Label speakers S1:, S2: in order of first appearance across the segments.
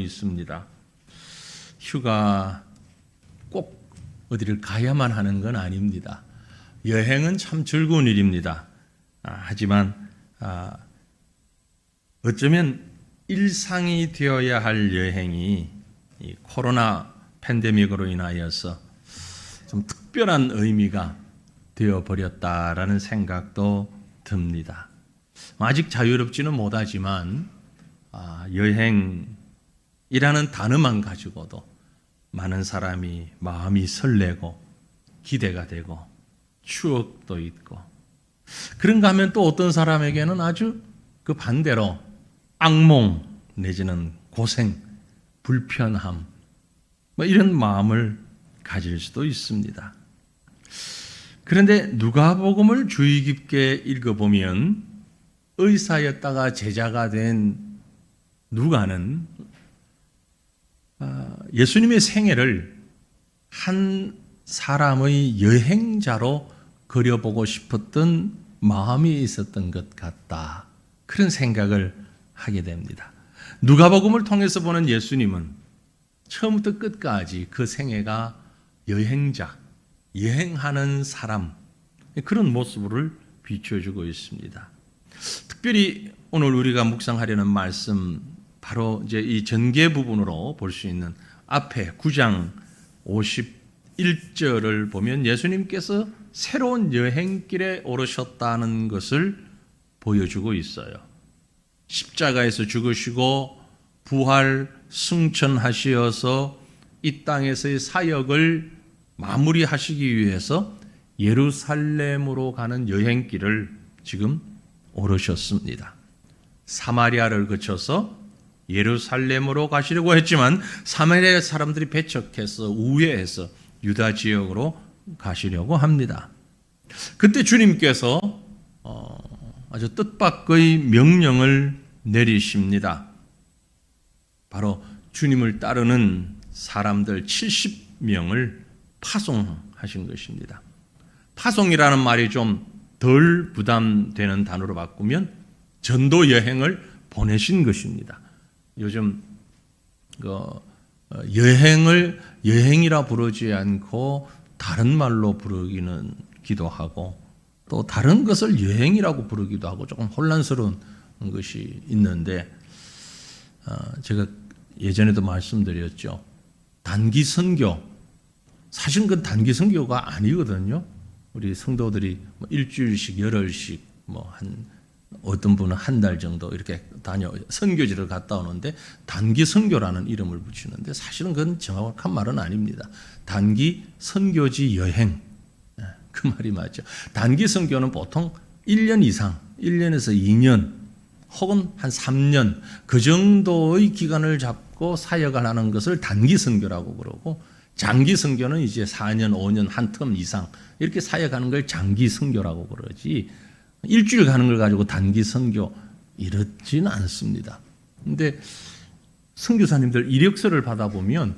S1: 있습니다. 휴가 꼭 어디를 가야만 하는 건 아닙니다. 여행은 참 즐거운 일입니다. 하지만 어쩌면 일상이 되어야 할 여행이 이 코로나 팬데믹으로 인하여서 좀 특별한 의미가 되어버렸다라는 생각도 듭니다. 아직 자유롭지는 못하지만 여행이라는 단어만 가지고도 많은 사람이 마음이 설레고 기대가 되고 추억도 있고, 그런가 하면 또 어떤 사람에게는 아주 그 반대로 악몽 내지는 고생, 불편함, 이런 마음을 가질 수도 있습니다. 그런데 누가복음을 주의 깊게 읽어보면 의사였다가 제자가 된 누가는 예수님의 생애를 한 사람의 여행자로 그려보고 싶었던 마음이 있었던 것 같다, 그런 생각을 하게 됩니다. 누가복음을 통해서 보는 예수님은 처음부터 끝까지 그 생애가 여행자, 여행하는 사람, 그런 모습을 비춰주고 있습니다. 특별히 오늘 우리가 묵상하려는 말씀, 바로 이제 이 전개 부분으로 볼 수 있는 앞에 9장 51절을 보면 예수님께서 새로운 여행길에 오르셨다는 것을 보여주고 있어요. 십자가에서 죽으시고 부활 승천하시어서 이 땅에서의 사역을 마무리하시기 위해서 예루살렘으로 가는 여행길을 지금 오르셨습니다. 사마리아를 거쳐서 예루살렘으로 가시려고 했지만 사마리아 사람들이 배척해서 우회해서 유다 지역으로 가시려고 합니다. 그때 주님께서 아주 뜻밖의 명령을 내리십니다. 바로 주님을 따르는 사람들 70명을 파송하신 것입니다. 파송이라는 말이 좀 덜 부담되는 단어로 바꾸면 전도 여행을 보내신 것입니다. 요즘 여행을 여행이라 부르지 않고 다른 말로 부르기도 하고, 또 다른 것을 여행이라고 부르기도 하고 조금 혼란스러운 것이 있는데, 제가 예전에도 말씀드렸죠. 단기 선교, 사실은 그 단기 선교가 아니거든요. 우리 성도들이 일주일씩, 열흘씩, 어떤 분은 한 달 정도 이렇게 선교지를 갔다 오는데 단기 선교라는 이름을 붙이는데, 사실은 그건 정확한 말은 아닙니다. 단기 선교지 여행, 그 말이 맞죠. 단기 선교는 보통 1년 이상, 1년에서 2년 혹은 한 3년 그 정도의 기간을 잡고 사역을 하는 것을 단기 선교라고 그러고, 장기 선교는 이제 4년, 5년 한 텀 이상 이렇게 사역하는 걸 장기 선교라고 그러지, 일주일 가는 걸 가지고 단기 선교 이렇지는 않습니다. 근데 선교사님들 이력서를 받아보면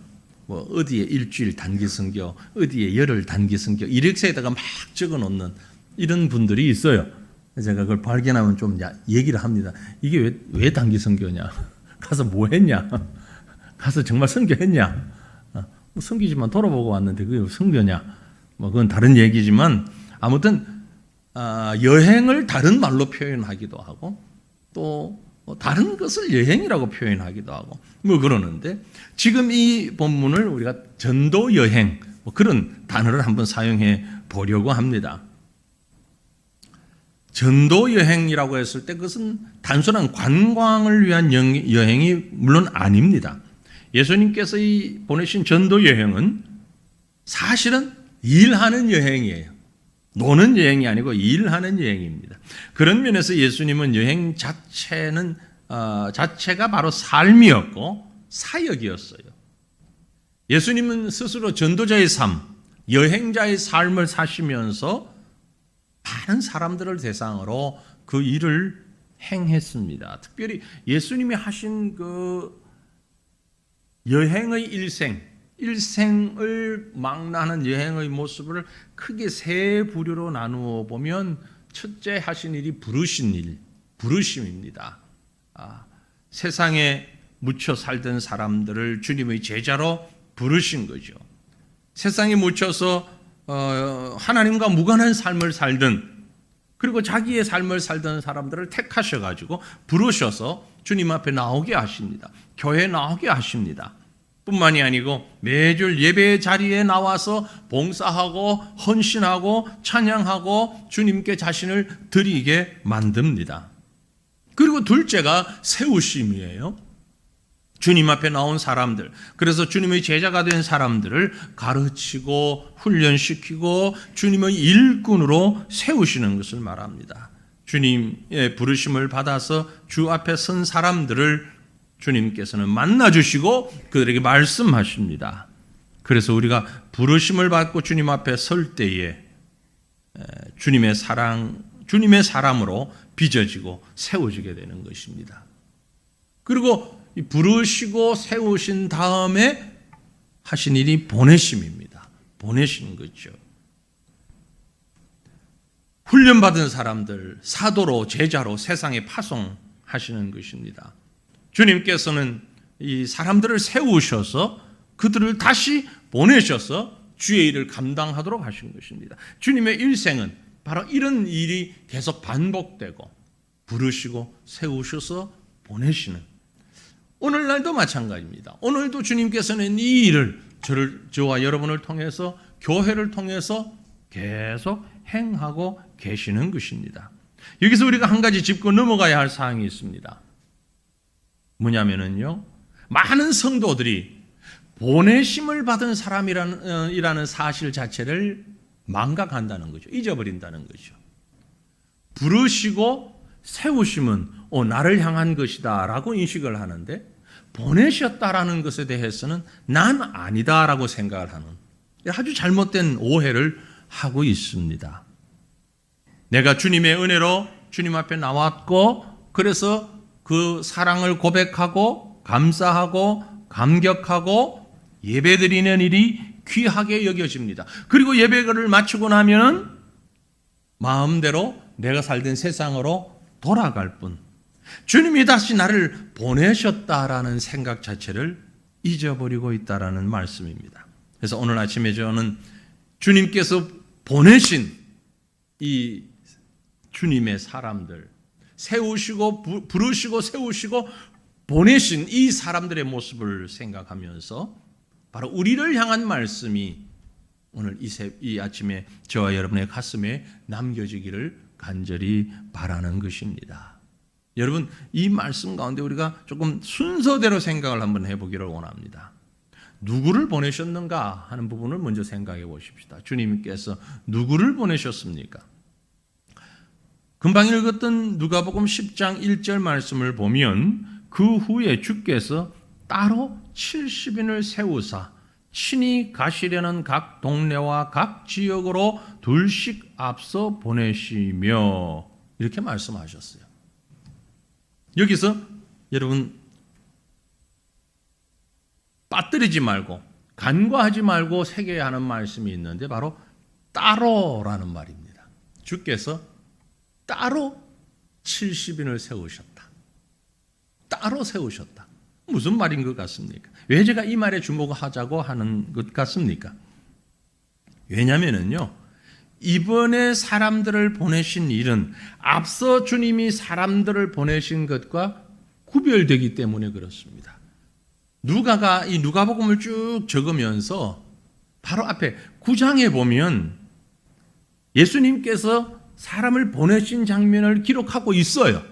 S1: 어디에 일주일 단기 선교, 어디에 열흘 단기 선교, 이력서에다가 막 적어 놓는 이런 분들이 있어요. 제가 그걸 발견하면 좀 얘기를 합니다. 이게 왜 단기 선교냐? 가서 뭐 했냐? 가서 정말 선교했냐? 선교지만 돌아보고 왔는데 그게 선교냐? 그건 다른 얘기지만, 아무튼 여행을 다른 말로 표현하기도 하고 또 다른 것을 여행이라고 표현하기도 하고 그러는데, 지금 이 본문을 우리가 전도 여행 그런 단어를 한번 사용해 보려고 합니다. 전도 여행이라고 했을 때 그것은 단순한 관광을 위한 여행이 물론 아닙니다. 예수님께서 보내신 전도 여행은 사실은 일하는 여행이에요. 노는 여행이 아니고 일하는 여행입니다. 그런 면에서 예수님은 여행 자체가 바로 삶이었고 사역이었어요. 예수님은 스스로 전도자의 삶, 여행자의 삶을 사시면서 많은 사람들을 대상으로 그 일을 행했습니다. 특별히 예수님이 하신 그 여행의 일생을 망라하는 여행의 모습을 크게 세 부류로 나누어 보면, 첫째 하신 일이 부르심입니다. 세상에 묻혀 살던 사람들을 주님의 제자로 부르신 거죠. 세상에 묻혀서 하나님과 무관한 삶을 살던, 그리고 자기의 삶을 살던 사람들을 택하셔가지고 부르셔서 주님 앞에 나오게 하십니다. 교회에 나오게 하십니다. 뿐만이 아니고 매주 예배 자리에 나와서 봉사하고 헌신하고 찬양하고 주님께 자신을 드리게 만듭니다. 그리고 둘째가 세우심이에요. 주님 앞에 나온 사람들, 그래서 주님의 제자가 된 사람들을 가르치고 훈련시키고 주님의 일꾼으로 세우시는 것을 말합니다. 주님의 부르심을 받아서 주 앞에 선 사람들을 주님께서는 만나주시고 그들에게 말씀하십니다. 그래서 우리가 부르심을 받고 주님 앞에 설 때에 주님의 사람으로 빚어지고 세워지게 되는 것입니다. 그리고 부르시고 세우신 다음에 하신 일이 보내심입니다. 보내시는 거죠. 훈련받은 사람들, 사도로 제자로 세상에 파송하시는 것입니다. 주님께서는 이 사람들을 세우셔서 그들을 다시 보내셔서 주의 일을 감당하도록 하신 것입니다. 주님의 일생은 바로 이런 일이 계속 반복되고 부르시고 세우셔서 보내시는, 오늘날도 마찬가지입니다. 오늘도 주님께서는 이 일을 저와 여러분을 통해서, 교회를 통해서 계속 행하고 계시는 것입니다. 여기서 우리가 한 가지 짚고 넘어가야 할 사항이 있습니다. 뭐냐면요, 많은 성도들이 보내심을 받은 사람이라는 사실 자체를 망각한다는 거죠. 잊어버린다는 거죠. 부르시고 세우심은 나를 향한 것이다 라고 인식을 하는데, 보내셨다라는 것에 대해서는 난 아니다 라고 생각을 하는 아주 잘못된 오해를 하고 있습니다. 내가 주님의 은혜로 주님 앞에 나왔고, 그래서 그 사랑을 고백하고 감사하고 감격하고 예배드리는 일이 귀하게 여겨집니다. 그리고 예배를 마치고 나면 마음대로 내가 살던 세상으로 돌아갈 뿐, 주님이 다시 나를 보내셨다라는 생각 자체를 잊어버리고 있다라는 말씀입니다. 그래서 오늘 아침에 저는 주님께서 보내신 이 주님의 사람들, 세우시고 부르시고 세우시고 보내신 이 사람들의 모습을 생각하면서 바로 우리를 향한 말씀이 오늘 이 아침에 저와 여러분의 가슴에 남겨지기를 간절히 바라는 것입니다. 여러분, 이 말씀 가운데 우리가 조금 순서대로 생각을 한번 해보기를 원합니다. 누구를 보내셨는가 하는 부분을 먼저 생각해 보십시다. 주님께서 누구를 보내셨습니까? 금방 읽었던 누가복음 10장 1절 말씀을 보면 그 후에 주께서 따로 70인을 세우사 친히 가시려는 각 동네와 각 지역으로 둘씩 앞서 보내시며, 이렇게 말씀하셨어요. 여기서 여러분 빠뜨리지 말고 간과하지 말고 새겨야 하는 말씀이 있는데 바로 따로라는 말입니다. 주께서 따로 70인을 세우셨다. 따로 세우셨다. 무슨 말인 것 같습니까? 왜 제가 이 말에 주목하자고 하는 것 같습니까? 왜냐면은요, 이번에 사람들을 보내신 일은 앞서 주님이 사람들을 보내신 것과 구별되기 때문에 그렇습니다. 누가가 이 누가복음을 쭉 적으면서 바로 앞에 9장에 보면 예수님께서 사람을 보내신 장면을 기록하고 있어요.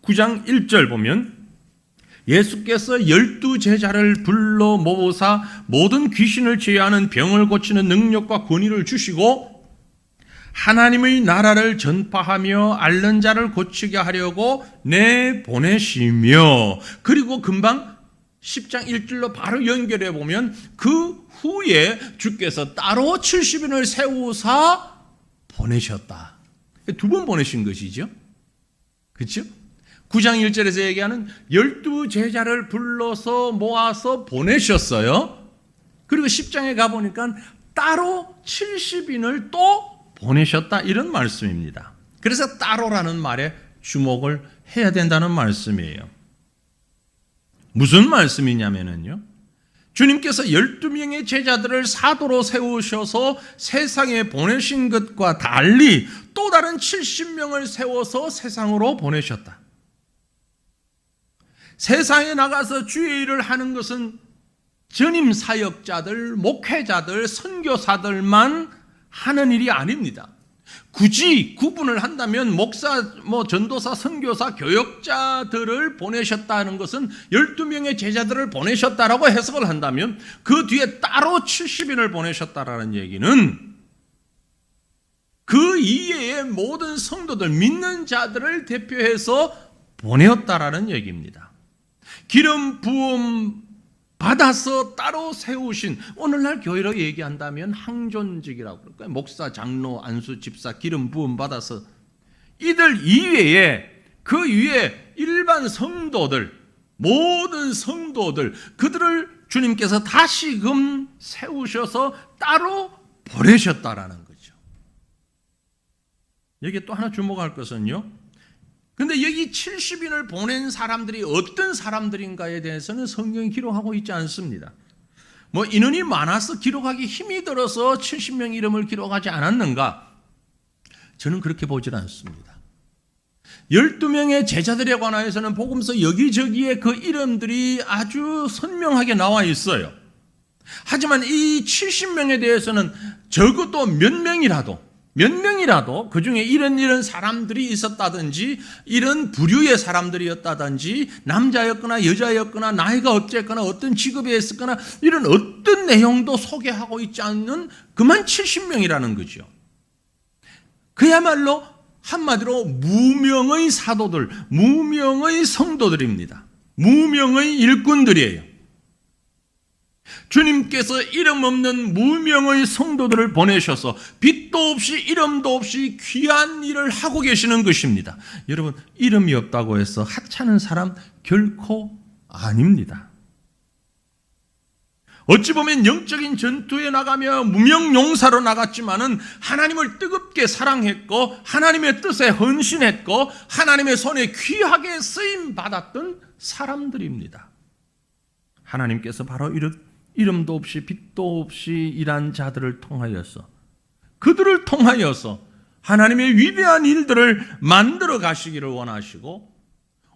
S1: 9장 1절 보면 예수께서 12제자를 불러 모으사 모든 귀신을 제어하는 병을 고치는 능력과 권위를 주시고 하나님의 나라를 전파하며 앓는 자를 고치게 하려고 내보내시며, 그리고 금방 10장 1절로 바로 연결해 보면 그 후에 주께서 따로 70인을 세우사 보내셨다. 두 번 보내신 것이죠. 그렇죠? 9장 1절에서 얘기하는 12제자를 불러서 모아서 보내셨어요. 그리고 10장에 가보니까 따로 70인을 또 보내셨다, 이런 말씀입니다. 그래서 따로라는 말에 주목을 해야 된다는 말씀이에요. 무슨 말씀이냐면요, 주님께서 12명의 제자들을 사도로 세우셔서 세상에 보내신 것과 달리 또 다른 70명을 세워서 세상으로 보내셨다. 세상에 나가서 주의 일을 하는 것은 전임 사역자들, 목회자들, 선교사들만 하는 일이 아닙니다. 굳이 구분을 한다면 목사, 전도사, 선교사, 교역자들을 보내셨다는 것은 12명의 제자들을 보내셨다라고 해석을 한다면 그 뒤에 따로 70인을 보내셨다라는 얘기는 그 이외의 모든 성도들, 믿는 자들을 대표해서 보내었다라는 얘기입니다. 기름 부음 받아서 따로 세우신, 오늘날 교회로 얘기한다면 항존직이라고 그럴까요? 목사, 장로, 안수, 집사, 기름 부음 받아서 이들 이외에 그 위에 일반 성도들, 모든 성도들, 그들을 주님께서 다시금 세우셔서 따로 보내셨다라는 거죠. 여기에 또 하나 주목할 것은요, 근데 여기 70인을 보낸 사람들이 어떤 사람들인가에 대해서는 성경이 기록하고 있지 않습니다. 인원이 많아서 기록하기 힘이 들어서 70명 이름을 기록하지 않았는가? 저는 그렇게 보질 않습니다. 12명의 제자들에 관하여서는 복음서 여기저기에 그 이름들이 아주 선명하게 나와 있어요. 하지만 이 70명에 대해서는 적어도 몇 명이라도 그 중에 이런 사람들이 있었다든지, 이런 부류의 사람들이었다든지, 남자였거나 여자였거나 나이가 어쨌거나 어떤 직업에 있었거나 이런 어떤 내용도 소개하고 있지 않는 그만 70명이라는 거죠. 그야말로 한마디로 무명의 사도들, 무명의 성도들입니다. 무명의 일꾼들이에요. 주님께서 이름 없는 무명의 성도들을 보내셔서 빛도 없이 이름도 없이 귀한 일을 하고 계시는 것입니다. 여러분, 이름이 없다고 해서 하찮은 사람 결코 아닙니다. 어찌 보면 영적인 전투에 나가며 무명용사로 나갔지만은 하나님을 뜨겁게 사랑했고 하나님의 뜻에 헌신했고 하나님의 손에 귀하게 쓰임 받았던 사람들입니다. 하나님께서 바로 이름도 없이 빛도 없이 일한 자들을 통하여서, 그들을 통하여서 하나님의 위대한 일들을 만들어 가시기를 원하시고,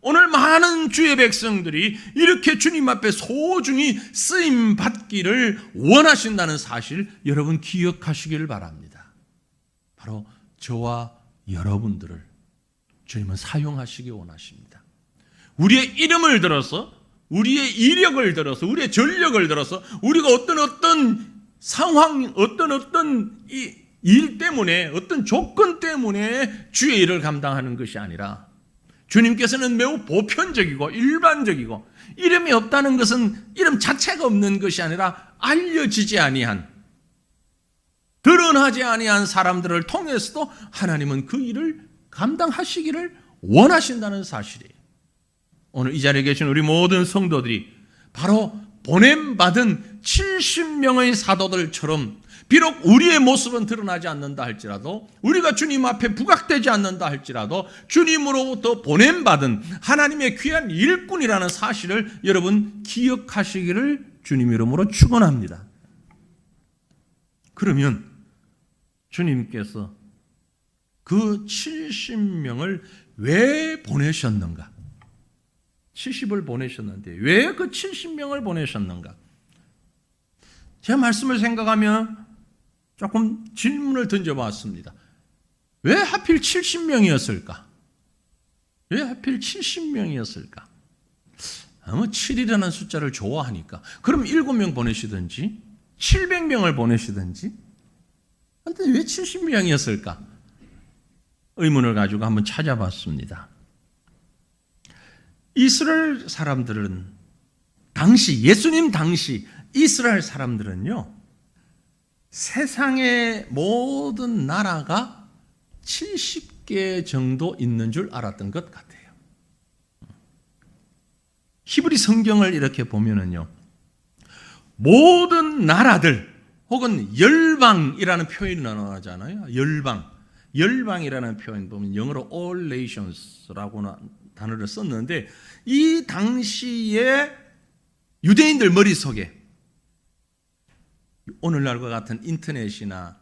S1: 오늘 많은 주의 백성들이 이렇게 주님 앞에 소중히 쓰임 받기를 원하신다는 사실 여러분 기억하시기를 바랍니다. 바로 저와 여러분들을 주님은 사용하시기 원하십니다. 우리의 이름을 들어서, 우리의 이력을 들어서, 우리의 전력을 들어서 우리가 어떤 상황, 어떤 일 때문에, 어떤 조건 때문에 주의 일을 감당하는 것이 아니라, 주님께서는 매우 보편적이고 일반적이고, 이름이 없다는 것은 이름 자체가 없는 것이 아니라 알려지지 아니한, 드러나지 아니한 사람들을 통해서도 하나님은 그 일을 감당하시기를 원하신다는 사실이에요. 오늘 이 자리에 계신 우리 모든 성도들이 바로 보냄받은 70명의 사도들처럼, 비록 우리의 모습은 드러나지 않는다 할지라도, 우리가 주님 앞에 부각되지 않는다 할지라도 주님으로부터 보냄받은 하나님의 귀한 일꾼이라는 사실을 여러분 기억하시기를 주님 이름으로 축원합니다. 그러면 주님께서 그 70명을 왜 보내셨는가? 70을 보내셨는데 왜 그 70명을 보내셨는가? 제 말씀을 생각하면 조금 질문을 던져봤습니다. 왜 하필 70명이었을까? 왜 하필 70명이었을까? 7이라는 숫자를 좋아하니까. 그럼 7명 보내시든지 700명을 보내시든지, 근데 왜 70명이었을까? 의문을 가지고 한번 찾아봤습니다. 이스라엘 사람들은 예수님 당시 이스라엘 사람들은요, 세상의 모든 나라가 70개 정도 있는 줄 알았던 것 같아요. 히브리 성경을 이렇게 보면은요, 모든 나라들 혹은 열방이라는 표현이 나오잖아요. 열방이라는 표현 보면 영어로 all nations라고 단어를 썼는데, 이 당시에 유대인들 머릿속에 오늘날과 같은 인터넷이나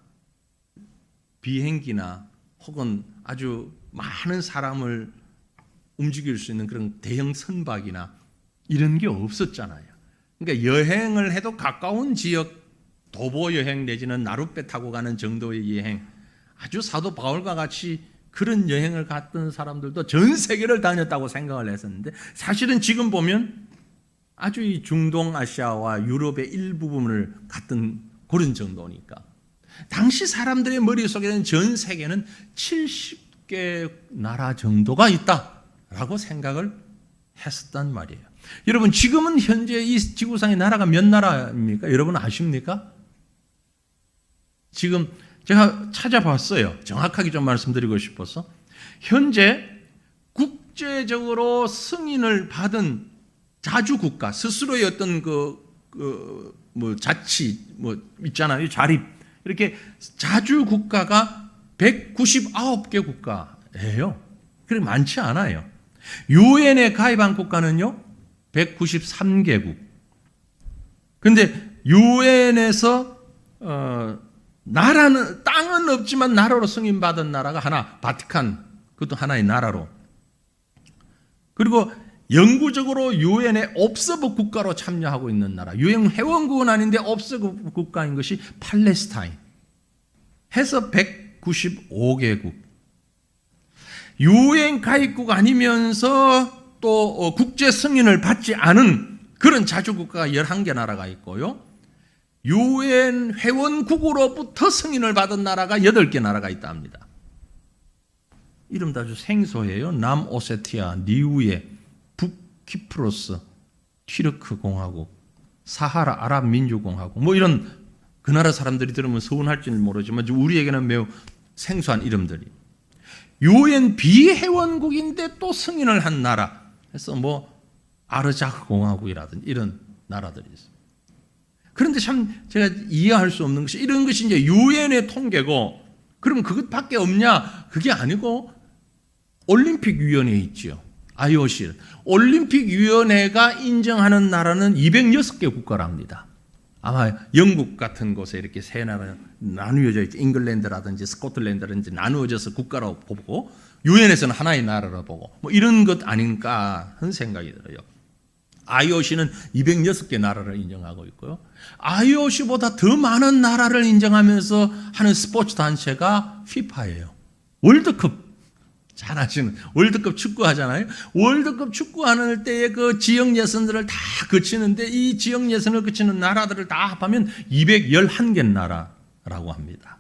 S1: 비행기나 혹은 아주 많은 사람을 움직일 수 있는 그런 대형 선박이나 이런 게 없었잖아요. 그러니까 여행을 해도 가까운 지역 도보 여행 내지는 나룻배 타고 가는 정도의 여행, 아주 사도 바울과 같이 그런 여행을 갔던 사람들도 전 세계를 다녔다고 생각을 했었는데, 사실은 지금 보면 아주 이 중동 아시아와 유럽의 일부분을 갔던 그런 정도니까, 당시 사람들의 머릿속에는 전 세계는 70개 나라 정도가 있다라고 생각을 했었단 말이에요. 여러분, 지금은 현재 이 지구상의 나라가 몇 나라입니까? 여러분 아십니까? 지금 제가 찾아봤어요. 정확하게 좀 말씀드리고 싶어서. 현재 국제적으로 승인을 받은 자주국가, 스스로의 어떤 자치, 있잖아요. 자립. 이렇게 자주국가가 199개 국가예요. 그렇게 많지 않아요. 유엔에 가입한 국가는요, 193개국. 근데 유엔에서 나라는, 땅은 없지만 나라로 승인받은 나라가 하나, 바티칸, 그것도 하나의 나라로. 그리고 영구적으로 유엔의 옵서버 국가로 참여하고 있는 나라, 유엔 회원국은 아닌데 옵서버 국가인 것이 팔레스타인, 해서 195개국. 유엔 가입국 아니면서 또 국제 승인을 받지 않은 그런 자주국가가 11개 나라가 있고요, 유엔 회원국으로부터 승인을 받은 나라가 8개 나라가 있다 합니다. 이름도 아주 생소해요. 남오세티아, 니우에, 북키프로스, 튀르크 공화국, 사하라 아랍민주공화국, 이런 그 나라 사람들이 들으면 서운할지는 모르지만 우리에게는 매우 생소한 이름들이. 유엔 비회원국인데 또 승인을 한 나라, 해서 아르자크 공화국이라든지 이런 나라들이 있어요. 그런데 참 제가 이해할 수 없는 것이, 이런 것이 이제 유엔의 통계고, 그럼 그것밖에 없냐? 그게 아니고 올림픽위원회 있죠. IOC. 올림픽위원회가 인정하는 나라는 206개 국가랍니다. 아마 영국 같은 곳에 이렇게 세 나라 나누어져 있죠. 잉글랜드라든지 스코틀랜드라든지 나누어져서 국가로 보고, 유엔에서는 하나의 나라로 보고, 이런 것 아닌가 하는 생각이 들어요. IOC는 206개 나라를 인정하고 있고요. IOC보다 더 많은 나라를 인정하면서 하는 스포츠 단체가 FIFA예요. 월드컵. 잘 아시는, 월드컵 축구 하잖아요. 월드컵 축구하는 때에 그 지역 예선들을 다 거치는데, 이 지역 예선을 거치는 나라들을 다 합하면 211개 나라라고 합니다.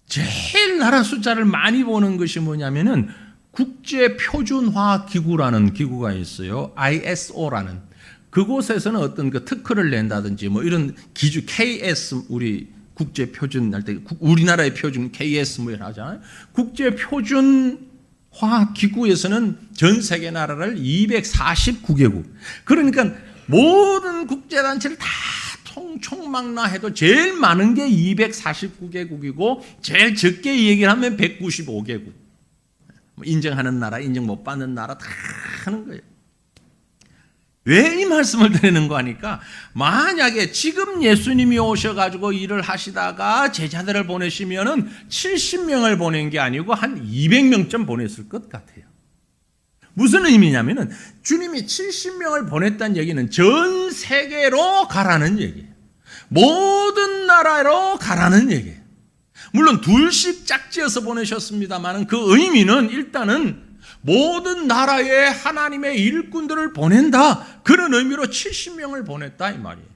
S1: 제일 나라 숫자를 많이 보는 것이 뭐냐면은 국제표준화 기구라는 기구가 있어요. ISO라는. 그곳에서는 어떤 그 특허를 낸다든지 이런 기준, KS, 우리 국제 표준 할 때 우리나라의 표준 KS 하잖아요. 국제 표준화 기구에서는 전 세계 나라를 249개국. 그러니까 모든 국제 단체를 다 총망라해도 제일 많은 게 249개국이고 제일 적게 얘기를 하면 195개국. 인정하는 나라, 인정 못 받는 나라 다 하는 거예요. 왜 이 말씀을 드리는 거 하니까, 만약에 지금 예수님이 오셔가지고 일을 하시다가 제자들을 보내시면은 70명을 보낸 게 아니고 한 200명쯤 보냈을 것 같아요. 무슨 의미냐면은 주님이 70명을 보냈다는 얘기는 전 세계로 가라는 얘기예요. 모든 나라로 가라는 얘기예요. 물론 둘씩 짝지어서 보내셨습니다만 그 의미는 일단은 모든 나라에 하나님의 일꾼들을 보낸다, 그런 의미로 70명을 보냈다 이 말이에요.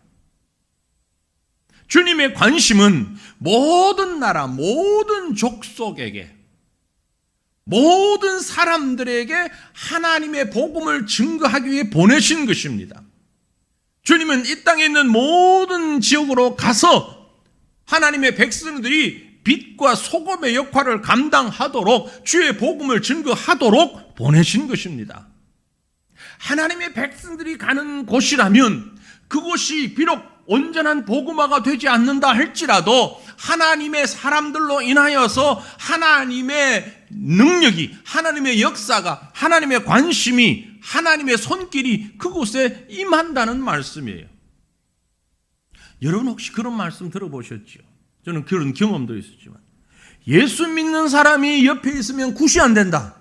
S1: 주님의 관심은 모든 나라, 모든 족속에게, 모든 사람들에게 하나님의 복음을 증거하기 위해 보내신 것입니다. 주님은 이 땅에 있는 모든 지역으로 가서 하나님의 백성들이 빛과 소금의 역할을 감당하도록, 주의 복음을 증거하도록 보내신 것입니다. 하나님의 백성들이 가는 곳이라면 그곳이 비록 온전한 복음화가 되지 않는다 할지라도 하나님의 사람들로 인하여서 하나님의 능력이, 하나님의 역사가, 하나님의 관심이, 하나님의 손길이 그곳에 임한다는 말씀이에요. 여러분 혹시 그런 말씀 들어보셨죠? 저는 그런 경험도 있었지만 예수 믿는 사람이 옆에 있으면 굿이 안 된다.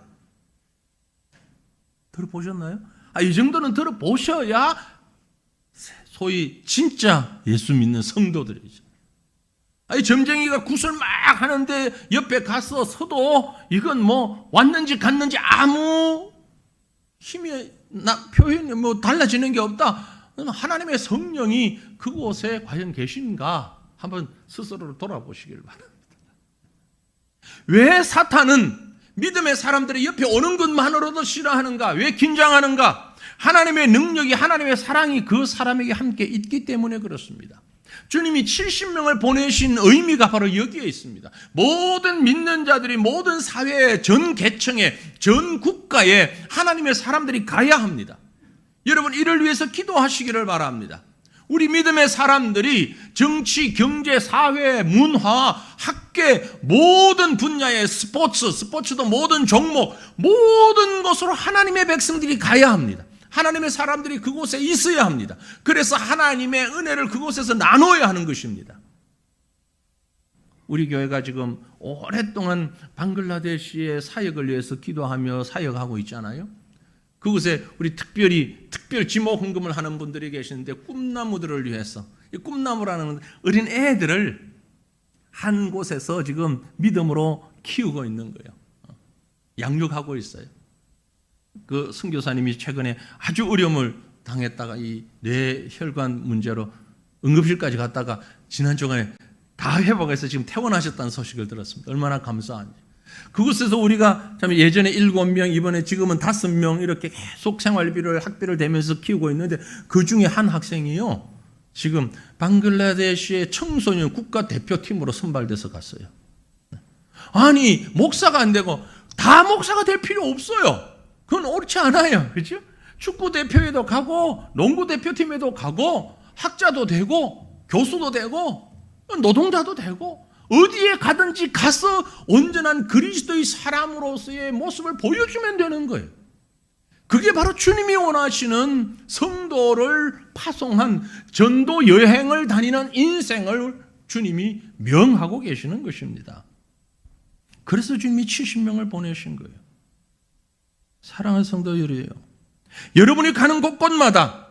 S1: 들어보셨나요? 이 정도는 들어보셔야 소위 진짜 예수 믿는 성도들이죠. 점쟁이가 굿을 막 하는데 옆에 가서 서도 이건 뭐 왔는지 갔는지 아무 힘이 표현이 뭐 달라지는 게 없다. 하나님의 성령이 그곳에 과연 계신가 한번 스스로를 돌아보시길 바랍니다. 왜 사탄은 믿음의 사람들이 옆에 오는 것만으로도 싫어하는가? 왜 긴장하는가? 하나님의 능력이, 하나님의 사랑이 그 사람에게 함께 있기 때문에 그렇습니다. 주님이 70명을 보내신 의미가 바로 여기에 있습니다. 모든 믿는 자들이 모든 사회에, 전 계층에, 전 국가에 하나님의 사람들이 가야 합니다. 여러분 이를 위해서 기도하시기를 바랍니다. 우리 믿음의 사람들이 정치, 경제, 사회, 문화, 학계 모든 분야의 스포츠도 모든 종목, 모든 것으로 하나님의 백성들이 가야 합니다. 하나님의 사람들이 그곳에 있어야 합니다. 그래서 하나님의 은혜를 그곳에서 나눠야 하는 것입니다. 우리 교회가 지금 오랫동안 방글라데시의 사역을 위해서 기도하며 사역하고 있잖아요. 그곳에 우리 특별 지목 헌금을 하는 분들이 계시는데 꿈나무들을 위해서, 이 꿈나무라는 어린 애들을 한 곳에서 지금 믿음으로 키우고 있는 거예요. 양육하고 있어요. 그 선교사님이 최근에 아주 어려움을 당했다가 이 뇌혈관 문제로 응급실까지 갔다가 지난 주간에 다 회복해서 지금 퇴원하셨다는 소식을 들었습니다. 얼마나 감사한지. 그곳에서 우리가 참 예전에 7명, 이번에 지금은 5명 이렇게 계속 생활비를, 학비를 대면서 키우고 있는데 그 중에 한 학생이요. 지금 방글라데시의 청소년 국가대표팀으로 선발돼서 갔어요. 아니, 목사가 안 되고 다 목사가 될 필요 없어요. 그건 옳지 않아요. 그렇죠? 축구 대표에도 가고 농구 대표팀에도 가고 학자도 되고 교수도 되고 노동자도 되고 어디에 가든지 가서 온전한 그리스도의 사람으로서의 모습을 보여주면 되는 거예요. 그게 바로 주님이 원하시는 성도를 파송한 전도 여행을 다니는 인생을 주님이 명하고 계시는 것입니다. 그래서 주님이 70명을 보내신 거예요. 사랑하는 성도 여러분이에요. 여러분이 가는 곳곳마다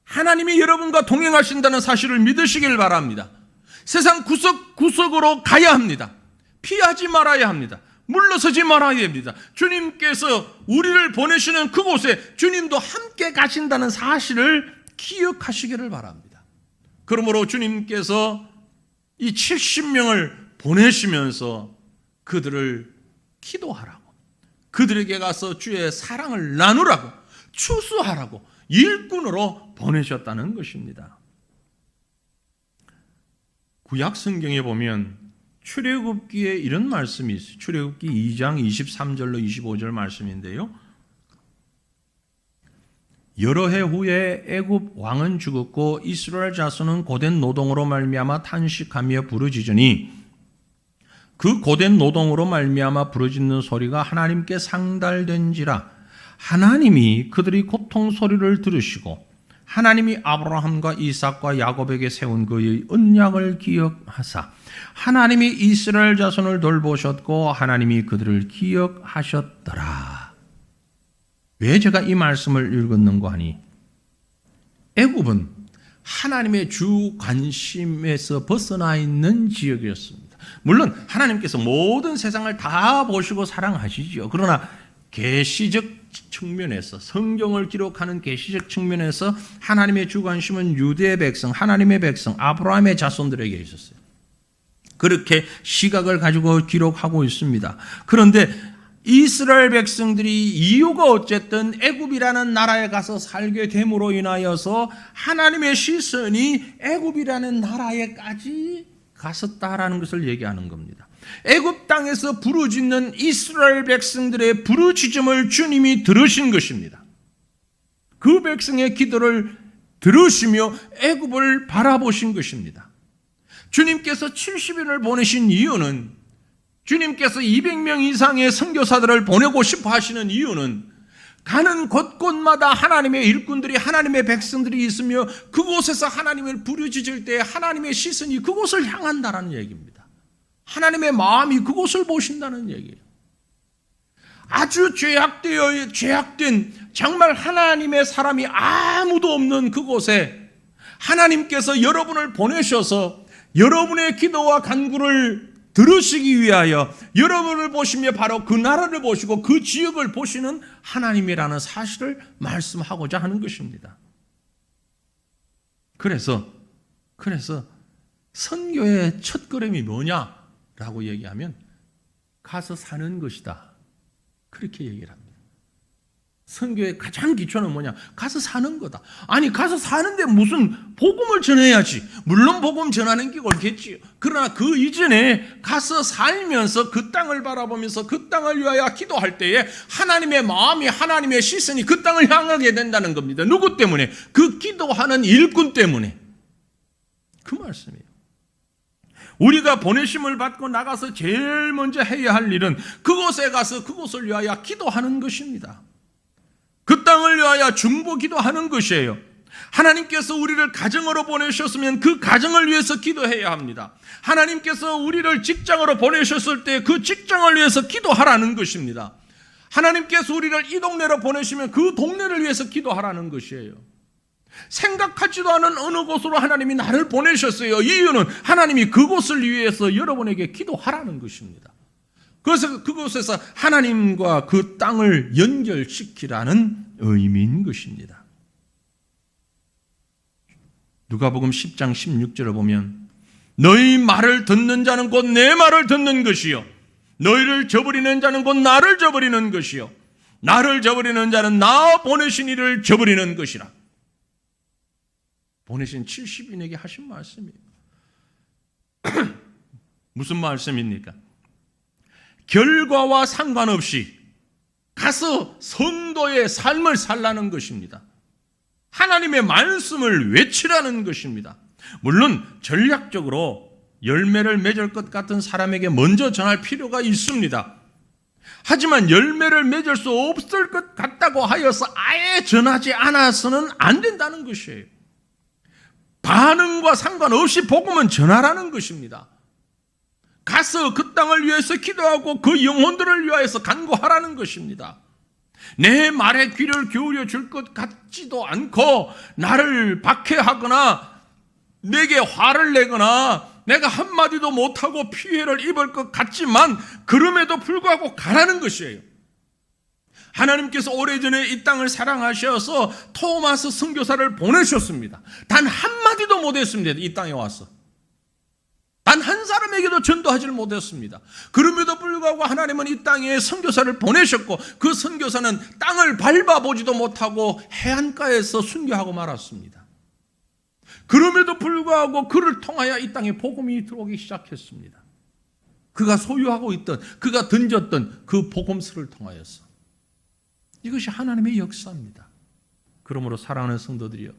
S1: 하나님이 여러분과 동행하신다는 사실을 믿으시길 바랍니다. 세상 구석구석으로 가야 합니다. 피하지 말아야 합니다. 물러서지 말아야 됩니다. 주님께서 우리를 보내시는 그곳에 주님도 함께 가신다는 사실을 기억하시기를 바랍니다. 그러므로 주님께서 이 70명을 보내시면서 그들을 기도하라고, 그들에게 가서 주의 사랑을 나누라고, 추수하라고 일꾼으로 보내셨다는 것입니다. 구약 성경에 보면 출애굽기에 이런 말씀이 있어요. 출애굽기 2장 23절로 25절 말씀인데요. 여러 해 후에 애굽 왕은 죽었고 이스라엘 자손은 고된 노동으로 말미암아 탄식하며 부르짖으니 그 고된 노동으로 말미암아 부르짖는 소리가 하나님께 상달된지라. 하나님이 그들이 고통 소리를 들으시고 하나님이 아브라함과 이삭과 야곱에게 세운 그의 언약을 기억하사 하나님이 이스라엘 자손을 돌보셨고 하나님이 그들을 기억하셨더라. 왜 제가 이 말씀을 읽었는가 하니 애굽은 하나님의 주 관심에서 벗어나 있는 지역이었습니다. 물론 하나님께서 모든 세상을 다 보시고 사랑하시죠. 그러나 계시적 측면에서, 성경을 기록하는 계시적 측면에서 하나님의 주관심은 유대의 백성, 하나님의 백성, 아브라함의 자손들에게 있었어요. 그렇게 시각을 가지고 기록하고 있습니다. 그런데 이스라엘 백성들이 이유가 어쨌든 애굽이라는 나라에 가서 살게 됨으로 인하여서 하나님의 시선이 애굽이라는 나라에까지 갔었다라는 것을 얘기하는 겁니다. 애굽 땅에서 부르짖는 이스라엘 백성들의 부르짖음을 주님이 들으신 것입니다. 그 백성의 기도를 들으시며 애굽을 바라보신 것입니다. 주님께서 70인을 보내신 이유는, 주님께서 200명 이상의 선교사들을 보내고 싶어 하시는 이유는 가는 곳곳마다 하나님의 일꾼들이, 하나님의 백성들이 있으며 그곳에서 하나님을 부르짖을 때 하나님의 시선이 그곳을 향한다는 얘기입니다. 하나님의 마음이 그곳을 보신다는 얘기예요. 아주 죄악된 정말 하나님의 사람이 아무도 없는 그곳에 하나님께서 여러분을 보내셔서 여러분의 기도와 간구를 들으시기 위하여 여러분을 보시며 바로 그 나라를 보시고 그 지역을 보시는 하나님이라는 사실을 말씀하고자 하는 것입니다. 그래서 선교의 첫걸음이 뭐냐라고 얘기하면 가서 사는 것이다. 그렇게 얘기를 합니다. 선교의 가장 기초는 뭐냐? 가서 사는 거다. 아니, 가서 사는데 무슨 복음을 전해야지. 물론 복음 전하는 게 옳겠지요. 그러나 그 이전에 가서 살면서 그 땅을 바라보면서 그 땅을 위하여 기도할 때에 하나님의 마음이, 하나님의 시선이 그 땅을 향하게 된다는 겁니다. 누구 때문에? 그 기도하는 일꾼 때문에. 그 말씀이에요. 우리가 보내심을 받고 나가서 제일 먼저 해야 할 일은 그곳에 가서 그곳을 위하여 기도하는 것입니다. 그 땅을 위하여 중보기도하는 것이에요. 하나님께서 우리를 가정으로 보내셨으면 그 가정을 위해서 기도해야 합니다. 하나님께서 우리를 직장으로 보내셨을 때 그 직장을 위해서 기도하라는 것입니다. 하나님께서 우리를 이 동네로 보내시면 그 동네를 위해서 기도하라는 것이에요. 생각하지도 않은 어느 곳으로 하나님이 나를 보내셨어요. 이유는 하나님이 그곳을 위해서 여러분에게 기도하라는 것입니다. 그래서 그곳에서 하나님과 그 땅을 연결시키라는 의미인 것입니다. 누가복음 10장 16절을 보면 너희 말을 듣는 자는 곧 내 말을 듣는 것이요 너희를 저버리는 자는 곧 나를 저버리는 것이요 나를 저버리는 자는 나 보내신 이를 저버리는 것이라. 보내신 70인에게 하신 말씀이에요. 무슨 말씀입니까? 결과와 상관없이 가서 성도의 삶을 살라는 것입니다. 하나님의 말씀을 외치라는 것입니다. 물론 전략적으로 열매를 맺을 것 같은 사람에게 먼저 전할 필요가 있습니다. 하지만 열매를 맺을 수 없을 것 같다고 하여서 아예 전하지 않아서는 안 된다는 것이에요. 반응과 상관없이 복음은 전하라는 것입니다. 가서 그 땅을 위해서 기도하고 그 영혼들을 위하여서 간구하라는 것입니다. 내 말에 귀를 기울여 줄 것 같지도 않고 나를 박해하거나 내게 화를 내거나 내가 한마디도 못하고 피해를 입을 것 같지만 그럼에도 불구하고 가라는 것이에요. 하나님께서 오래전에 이 땅을 사랑하셔서 토마스 선교사를 보내셨습니다. 단 한마디도 못했습니다. 이 땅에 와서. 단 한 사람에게도 전도하지를 못했습니다. 그럼에도 불구하고 하나님은 이 땅에 선교사를 보내셨고 그 선교사는 땅을 밟아보지도 못하고 해안가에서 순교하고 말았습니다. 그럼에도 불구하고 그를 통하여 이 땅에 복음이 들어오기 시작했습니다. 그가 소유하고 있던, 그가 던졌던 그 복음서를 통하여서. 이것이 하나님의 역사입니다. 그러므로 사랑하는 성도들이여,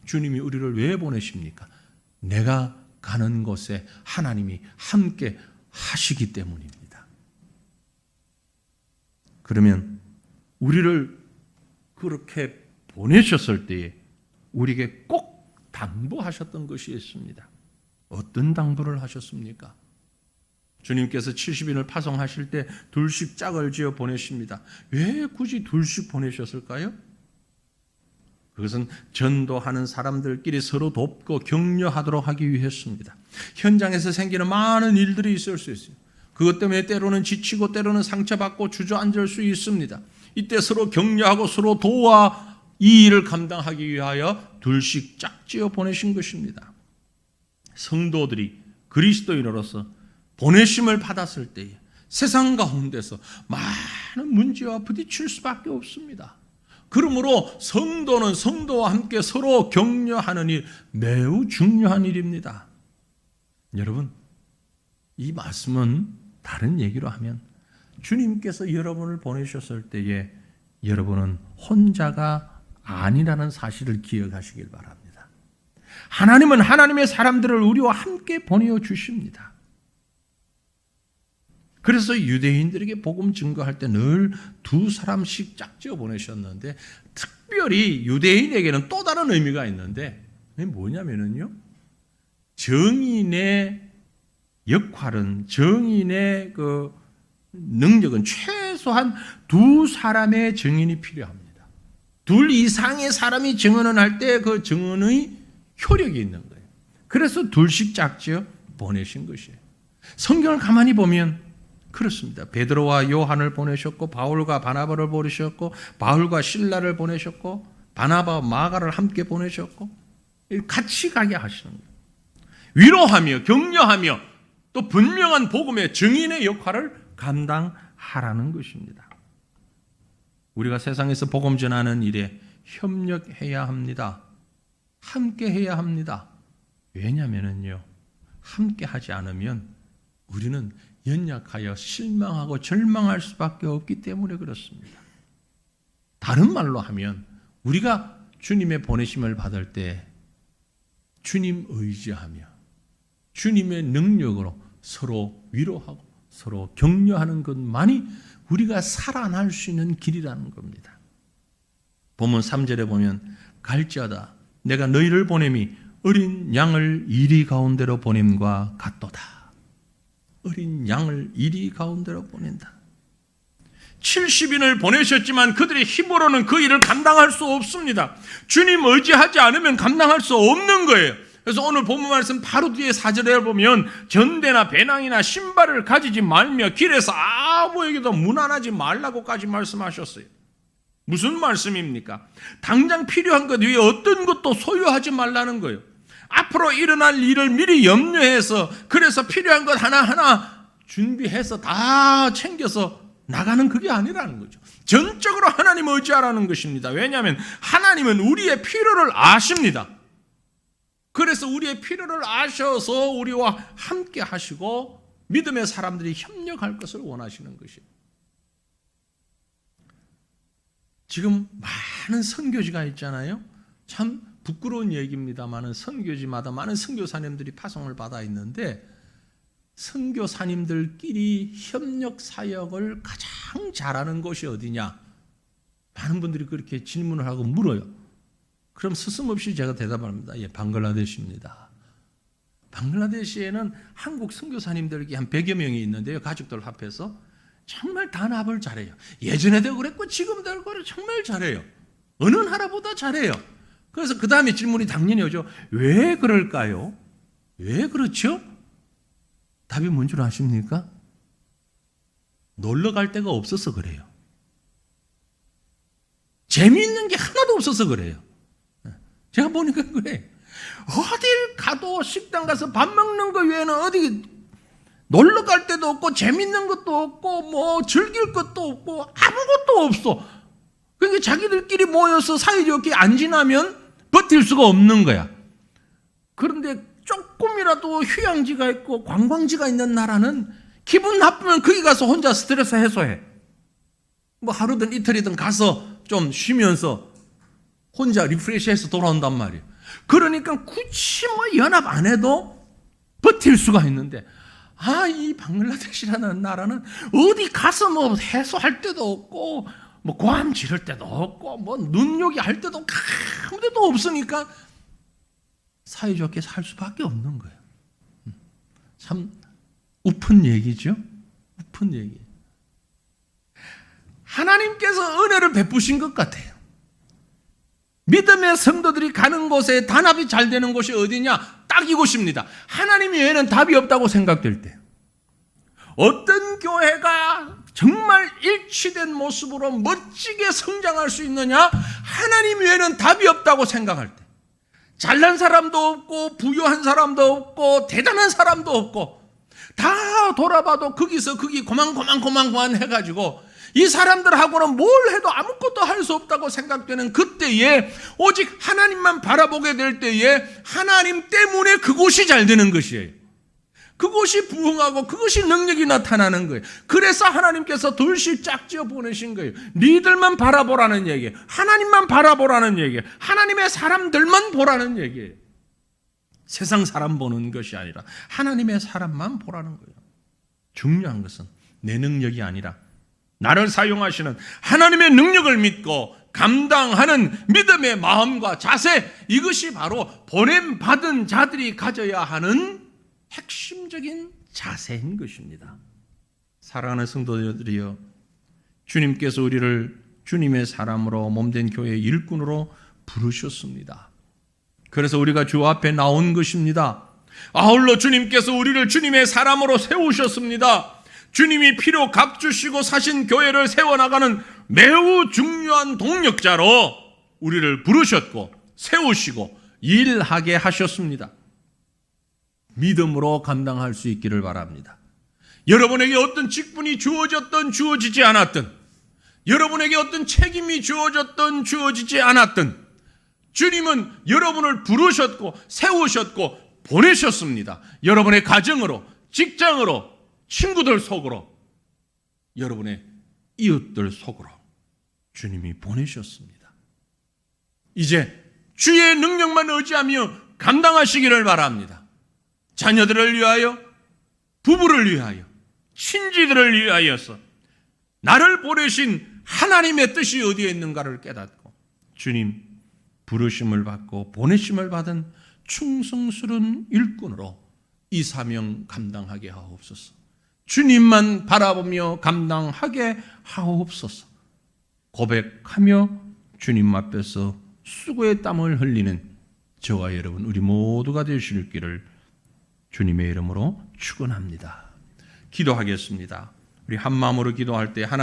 S1: 주님이 우리를 왜 보내십니까? 내가 가는 곳에 하나님이 함께 하시기 때문입니다. 그러면 우리를 그렇게 보내셨을 때에 우리에게 꼭 당부하셨던 것이 있습니다. 어떤 당부를 하셨습니까? 주님께서 70인을 파송하실 때 둘씩 짝을 지어 보내십니다. 왜 굳이 둘씩 보내셨을까요? 그것은 전도하는 사람들끼리 서로 돕고 격려하도록 하기 위해서입니다. 현장에서 생기는 많은 일들이 있을 수 있어요. 그것 때문에 때로는 지치고 때로는 상처받고 주저앉을 수 있습니다. 이때 서로 격려하고 서로 도와 이 일을 감당하기 위하여 둘씩 짝지어 보내신 것입니다. 성도들이 그리스도인으로서 보내심을 받았을 때에 세상 가운데서 많은 문제와 부딪힐 수밖에 없습니다. 그러므로 성도는 성도와 함께 서로 격려하는 일, 매우 중요한 일입니다. 여러분, 이 말씀은 다른 얘기로 하면 주님께서 여러분을 보내셨을 때에 여러분은 혼자가 아니라는 사실을 기억하시길 바랍니다. 하나님은 하나님의 사람들을 우리와 함께 보내어 주십니다. 그래서 유대인들에게 복음 증거할 때 늘 2사람씩 짝지어 보내셨는데, 특별히 유대인에게는 또 다른 의미가 있는데, 그게 뭐냐면요, 정인의 역할은, 정인의 그 능력은 최소한 2사람의 증인이 필요합니다. 2 이상의 사람이 증언을 할 때 그 증언의 효력이 있는 거예요. 그래서 2씩 짝지어 보내신 것이에요. 성경을 가만히 보면 그렇습니다. 베드로와 요한을 보내셨고, 바울과 바나바를 보내셨고, 바울과 실라를 보내셨고, 바나바와 마가를 함께 보내셨고, 같이 가게 하시는 거예요. 위로하며 격려하며 또 분명한 복음의 증인의 역할을 감당하라는 것입니다. 우리가 세상에서 복음 전하는 일에 협력해야 합니다. 함께 해야 합니다. 왜냐하면요, 함께 하지 않으면 우리는 연약하여 실망하고 절망할 수밖에 없기 때문에 그렇습니다. 다른 말로 하면 우리가 주님의 보내심을 받을 때 주님 의지하며 주님의 능력으로 서로 위로하고 서로 격려하는 것만이 우리가 살아날 수 있는 길이라는 겁니다. 본문 3절에 보면 갈지어다 내가 너희를 보냄이 어린 양을 이리 가운데로 보냄과 같도다. 어린 양을 이리 가운데로 보낸다. 70인을 보내셨지만 그들의 힘으로는 그 일을 감당할 수 없습니다. 주님 의지하지 않으면 감당할 수 없는 거예요. 그래서 오늘 본문 말씀 바로 뒤에 4절에 보면 전대나 배낭이나 신발을 가지지 말며 길에서 아무에게도 문안하지 말라고까지 말씀하셨어요. 무슨 말씀입니까? 당장 필요한 것 외에 어떤 것도 소유하지 말라는 거예요. 앞으로 일어날 일을 미리 염려해서, 그래서 필요한 것 하나하나 준비해서 다 챙겨서 나가는 그게 아니라는 거죠. 전적으로 하나님을 의지하라는 것입니다. 왜냐하면 하나님은 우리의 필요를 아십니다. 그래서 우리의 필요를 아셔서 우리와 함께 하시고 믿음의 사람들이 협력할 것을 원하시는 것이에요. 지금 많은 선교지가 있잖아요. 참 부끄러운 얘기입니다만 선교지마다 많은 선교사님들이 파송을 받아 있는데, 선교사님들끼리 협력 사역을 가장 잘하는 곳이 어디냐? 많은 분들이 그렇게 질문을 하고 물어요. 그럼 스스럼없이 제가 대답합니다. 예, 방글라데시입니다. 방글라데시에는 한국 선교사님들이 한 100여 명이 있는데요. 가족들 합해서 정말 단합을 잘해요. 예전에도 그랬고 지금도 그래, 정말 잘해요. 어느 나라보다 잘해요. 그래서 그 다음에 질문이 당연히 오죠. 왜 그럴까요? 왜 그렇죠? 답이 뭔 줄 아십니까? 놀러 갈 데가 없어서 그래요. 재미있는 게 하나도 없어서 그래요. 제가 보니까 그래. 어딜 가도 식당 가서 밥 먹는 거 외에는 어디 놀러 갈 데도 없고 재밌는 것도 없고 뭐 즐길 것도 없고 아무것도 없어. 그러니까 자기들끼리 모여서 사이좋게 안 지나면 버틸 수가 없는 거야. 그런데 조금이라도 휴양지가 있고 관광지가 있는 나라는 기분 나쁘면 거기 가서 혼자 스트레스 해소해. 뭐 하루든 이틀이든 가서 좀 쉬면서 혼자 리프레시해서 돌아온단 말이에요. 그러니까 굳이 뭐 연합 안 해도 버틸 수가 있는데, 이 방글라데시라는 나라는 어디 가서 뭐 해소할 데도 없고 뭐 고함 지를 데도 없고 뭐 눈요기 할 데도 아무 데도 없으니까 사이좋게 살 수밖에 없는 거예요. 참 우픈 얘기죠. 우픈 얘기. 하나님께서 은혜를 베푸신 것 같아요. 믿음의 성도들이 가는 곳에 단합이 잘 되는 곳이 어디냐? 딱 이곳입니다. 하나님 외에는 답이 없다고 생각될 때, 어떤 교회가 정말 일치된 모습으로 멋지게 성장할 수 있느냐? 하나님 외에는 답이 없다고 생각할 때, 잘난 사람도 없고 부유한 사람도 없고 대단한 사람도 없고 다 돌아봐도 거기서 거기 고만 해가지고 이 사람들하고는 뭘 해도 아무것도 할 수 없다고 생각되는 그때에 오직 하나님만 바라보게 될 때에 하나님 때문에 그곳이 잘 되는 것이에요. 그곳이 부흥하고 그것이 능력이 나타나는 거예요. 그래서 하나님께서 둘씩 짝지어 보내신 거예요. 니들만 바라보라는 얘기예요. 하나님만 바라보라는 얘기예요. 하나님의 사람들만 보라는 얘기예요. 세상 사람 보는 것이 아니라 하나님의 사람만 보라는 거예요. 중요한 것은 내 능력이 아니라 나를 사용하시는 하나님의 능력을 믿고 감당하는 믿음의 마음과 자세, 이것이 바로 보냄받은 자들이 가져야 하는 핵심적인 자세인 것입니다. 사랑하는 성도들이여, 주님께서 우리를 주님의 사람으로 몸된 교회의 일꾼으로 부르셨습니다. 그래서 우리가 주 앞에 나온 것입니다. 아울러 주님께서 우리를 주님의 사람으로 세우셨습니다. 주님이 피로 값주시고 사신 교회를 세워나가는 매우 중요한 동력자로 우리를 부르셨고 세우시고 일하게 하셨습니다. 믿음으로 감당할 수 있기를 바랍니다. 여러분에게 어떤 직분이 주어졌든 주어지지 않았든, 여러분에게 어떤 책임이 주어졌든 주어지지 않았든, 주님은 여러분을 부르셨고 세우셨고 보내셨습니다. 여러분의 가정으로, 직장으로, 친구들 속으로, 여러분의 이웃들 속으로 주님이 보내셨습니다. 이제 주의 능력만 의지하며 감당하시기를 바랍니다. 자녀들을 위하여, 부부를 위하여, 친지들을 위하여서 나를 보내신 하나님의 뜻이 어디에 있는가를 깨닫고 주님 부르심을 받고 보내심을 받은 충성스러운 일꾼으로 이 사명 감당하게 하옵소서. 주님만 바라보며 감당하게 하옵소서. 고백하며 주님 앞에서 수고의 땀을 흘리는 저와 여러분, 우리 모두가 되실 길을 주님의 이름으로 축원합니다. 기도하겠습니다. 우리 한 마음으로 기도할 때 하나님